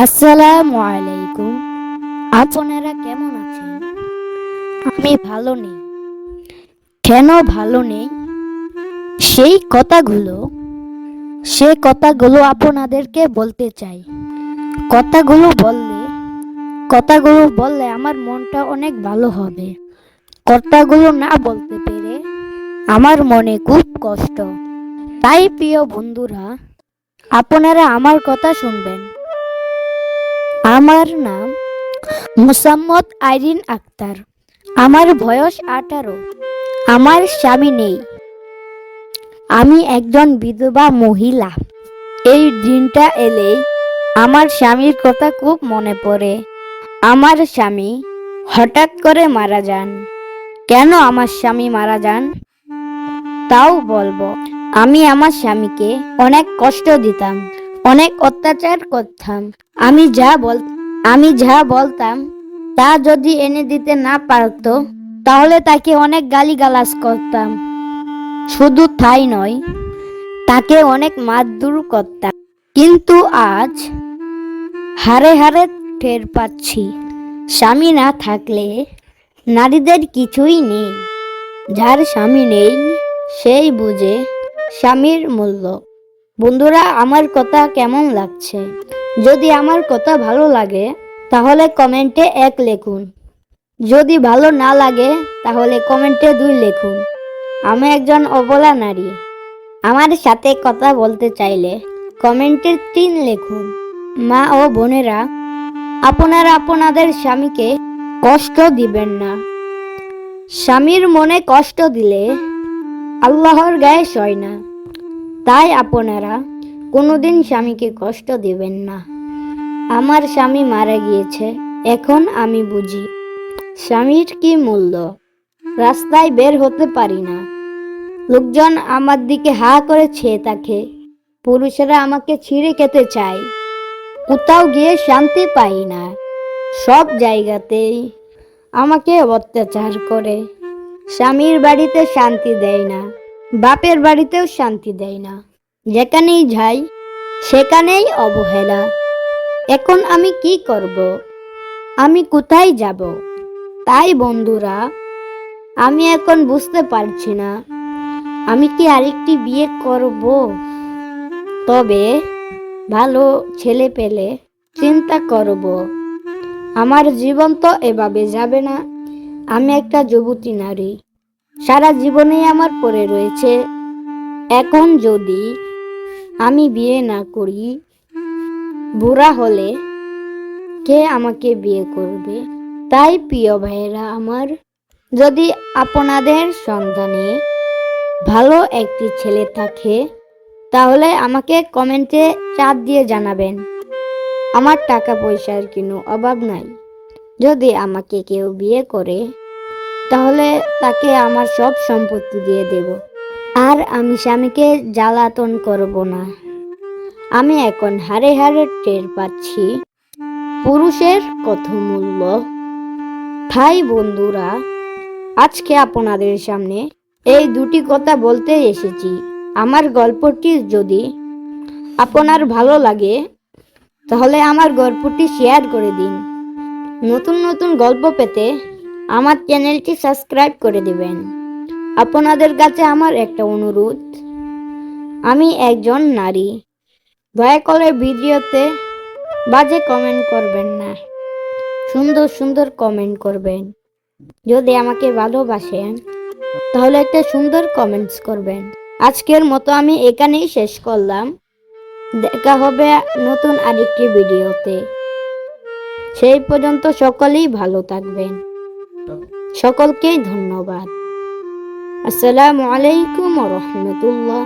আসসালামু আলাইকুম। আপনারা কেমন আছেন? আমি ভালো নেই। কেন ভালো নেই? সেই কথাগুলো সে কথাগুলো আপনাদেরকে বলতে চাই। কথাগুলো বললে আমার মনটা অনেক ভালো হবে। কথাগুলো না বলতে পেরে আমার মনে খুব কষ্ট। তাই প্রিয় বন্ধুরা, আপনারা আমার কথা শুনবেন। আমার নাম মোসাম্মদ আইরিন আক্তার। আমার বয়স 18। আমার স্বামী নেই। আমি একজন বিধবা মহিলা। এই দিনটা এলেই আমার স্বামীর কথা খুব মনে পড়ে। আমার স্বামী হঠাৎ করে মারা যান। কেন আমার স্বামী মারা যান তাও বলবো। আমি আমার স্বামীকে অনেক কষ্ট দিতাম, অনেক অত্যাচার করতাম। আমি যা বলতাম তা যদি এনে দিতে না পারতো তাহলে তাকে অনেক গালিগালাজ করতাম। শুধু তাই নয়, তাকে অনেক মারধর করতাম। কিন্তু আজ হাড়ে হাড়ে টের পাচ্ছি, স্বামী না থাকলে নারীদের কিছুই নেই। যার স্বামী নেই সেই বুঝে স্বামীর মূল্য। বন্ধুরা, আমার কথা কেমন লাগছে? যদি আমার কথা ভালো লাগে তাহলে কমেন্টে 1 লিখুন। যদি ভালো না লাগে তাহলে কমেন্টে 2 লিখুন। আমি একজন অবলা নারী। আমার সাথে কথা বলতে চাইলে কমেন্টে 3 লিখুন। মা ও বোনেরা, আপনারা আপনাদের স্বামীকে কষ্ট দিবেন না। স্বামীর মনে কষ্ট দিলে আল্লাহর গায়ে সয় না। তাই আপনারা কোনোদিন স্বামীকে কষ্ট দিবেন না। আমার স্বামী মারা গিয়েছে, এখন আমি বুঝি স্বামীর কি মূল্য। রাস্তায় বের হতে পারি না, লোকজন আমার দিকে হা করে চেয়ে থাকে। পুরুষেরা আমাকে ছিঁড়ে খেতে চায়। কোথাও গিয়ে শান্তি পাই না। সব জায়গাতেই আমাকে অত্যাচার করে। স্বামীর বাড়িতে শান্তি দেয় না, বাপের বাড়িতেও শান্তি দেয় না। যেখানেই যাই সেখানেই অবহেলা। এখন আমি কি করব? আমি কোথায় যাব? তাই বন্ধুরা, আমি এখন বুঝতে পারছি না আমি কি আরেকটি বিয়ে করব। তবে ভালো ছেলে পেলে চিন্তা করব। আমার জীবন তো এভাবে যাবে না। আমি একটা যুবতী নারী, সারা জীবনেই আমার পড়ে রয়েছে। এখন যদি আমি বিয়ে না করি, বুড়া হলে কে আমাকে বিয়ে করবে? তাই প্রিয় ভাইয়েরা আমার, যদি আপনাদের সন্ধানে ভালো একটি ছেলে থাকে তাহলে আমাকে কমেন্টে চাপ দিয়ে জানাবেন। আমার টাকা পয়সার কোনো অভাব নাই। যদি আমাকে কেউ বিয়ে করে তাহলে তাকে আমার সব সম্পত্তি দিয়ে দেব। আর আমি স্বামীকে জ্বালাতন করব না। আমি এখন হাড়ে হাড়ে টের পাচ্ছি পুরুষের কত মূল্য। ভাই বন্ধুরা, আজকে আপনাদের সামনে এই দুটি কথা বলতে এসেছি। আমার গল্পটি যদি আপনার ভালো লাগে তাহলে আমার গল্পটি শেয়ার করে দিন। নতুন নতুন গল্প পেতে আমার চ্যানেলটি সাবস্ক্রাইব করে দিবেন। আপনাদের কাছে আমার একটা অনুরোধ, আমি একজন নারী, দয়া করে ভিডিওতে বাজে কমেন্ট করবেন না, সুন্দর সুন্দর কমেন্ট করবেন। যদি আমাকে ভালোবাসেন তাহলে একটা সুন্দর কমেন্টস করবেন। আজকের মতো আমি এখানেই শেষ করলাম। দেখা হবে নতুন আরেকটি ভিডিওতে। সেই পর্যন্ত সকলেই ভালো থাকবেন। সকলকেই ধন্যবাদ। আসসালামু আলাইকুম ওয়া রাহমাতুল্লাহ।